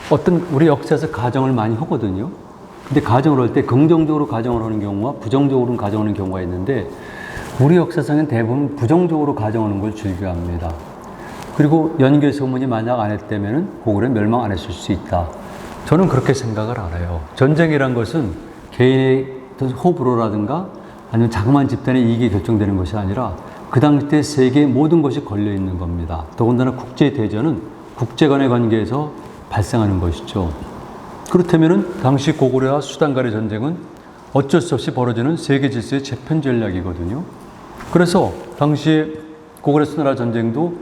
어떤 우리 역사에서 가정을 많이 하거든요. 근데 가정을 할 때 긍정적으로 가정을 하는 경우와 부정적으로 가정하는 경우가 있는데 우리 역사상은 대부분 부정적으로 가정하는 걸 즐겨합니다. 그리고 연개 소문이 만약 안 했다면 고구려는 멸망 안 했을 수 있다. 저는 그렇게 생각을 안 해요. 전쟁이란 것은 개인의 호불호라든가 아니면 자그마한 집단의 이익이 결정되는 것이 아니라 그 당시 때 세계의 모든 것이 걸려 있는 겁니다. 더군다나 국제대전은 국제 간의 관계에서 발생하는 것이죠. 그렇다면 당시 고구려와 수단 간의 전쟁은 어쩔 수 없이 벌어지는 세계 질서의 재편 전략이거든요. 그래서 당시에 고구려 수나라 전쟁도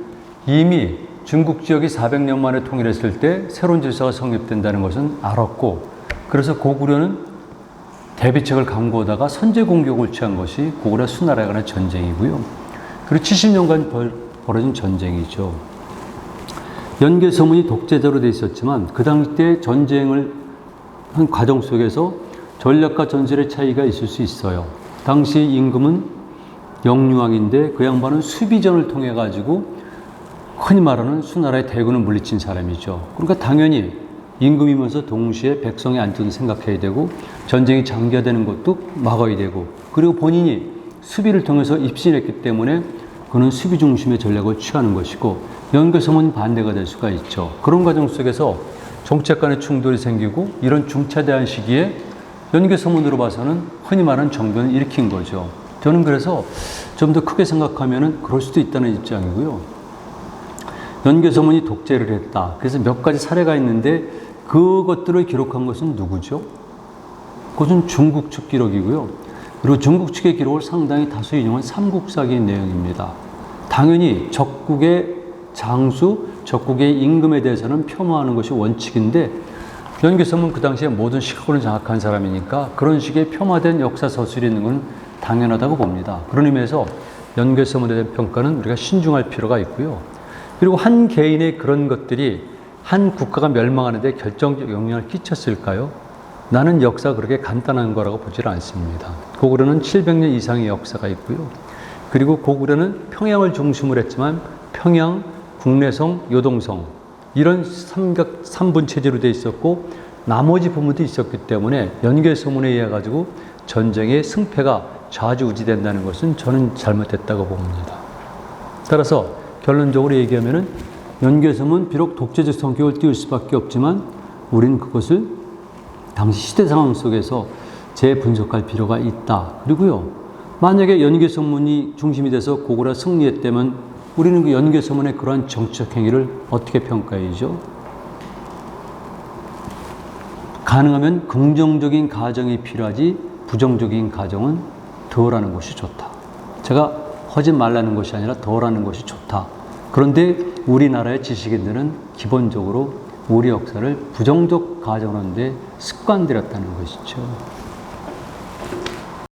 이미 중국 지역이 400년 만에 통일했을 때 새로운 질서가 성립된다는 것은 알았고, 그래서 고구려는 대비책을 강구하다가 선제 공격을 취한 것이 고구려 수나라에 관한 전쟁이고요. 그리고 70년간 벌어진 전쟁이죠. 연개 서문이 독재자로 돼 있었지만 그 당시 때 전쟁을 한 과정 속에서 전략과 전술의 차이가 있을 수 있어요. 당시 임금은 영유왕인데 그 양반은 수비전을 통해 가지고 흔히 말하는 수나라의 대군을 물리친 사람이죠. 그러니까 당연히 임금이면서 동시에 백성의 안전을 생각해야 되고 전쟁이 장기화되는 것도 막아야 되고, 그리고 본인이 수비를 통해서 입신했기 때문에 그는 수비 중심의 전략을 취하는 것이고 연개서문 반대가 될 수가 있죠. 그런 과정 속에서 정책 간의 충돌이 생기고 이런 중차대한 시기에 연개서문으로 봐서는 흔히 말하는 정변을 일으킨 거죠. 저는 그래서 좀 더 크게 생각하면은 그럴 수도 있다는 입장이고요. 연개서문이 독재를 했다. 그래서 몇 가지 사례가 있는데 그것들을 기록한 것은 누구죠? 그것은 중국 측 기록이고요. 그리고 중국 측의 기록을 상당히 다수 인용한 삼국사기의 내용입니다. 당연히 적국의 장수, 적국의 임금에 대해서는 폄하하는 것이 원칙인데 연개서문 그 당시에 모든 시각을 장악한 사람이니까 그런 식의 폄하된 역사 서술이 있는 건 당연하다고 봅니다. 그런 의미에서 연개서문에 대한 평가는 우리가 신중할 필요가 있고요. 그리고 한 개인의 그런 것들이 한 국가가 멸망하는 데 결정적 영향을 끼쳤을까요? 나는 역사가 그렇게 간단한 거라고 보질 않습니다. 고구려는 700년 이상의 역사가 있고요. 그리고 고구려는 평양을 중심으로 했지만 평양, 국내성, 요동성 이런 삼분 체제로 되어 있었고 나머지 부분도 있었기 때문에 연개서문에 의해 가지고 전쟁의 승패가 좌지우지된다는 것은 저는 잘못됐다고 봅니다. 따라서 결론적으로 얘기하면은 연개서문 비록 독재적 성격을 띄울 수밖에 없지만 우리는 그것을 당시 시대 상황 속에서 재분석할 필요가 있다. 그리고요, 만약에 연개서문이 중심이 돼서 고구려 승리했다면 우리는 그 연개서문의 그러한 정치적 행위를 어떻게 평가해야죠? 가능하면 긍정적인 가정이 필요하지 부정적인 가정은 덜하는 것이 좋다. 제가 하지 말라는 것이 아니라 덜하는 것이 좋다. 그런데 우리나라의 지식인들은 기본적으로 우리 역사를 부정적 가정하는 데 습관들였다는 것이죠.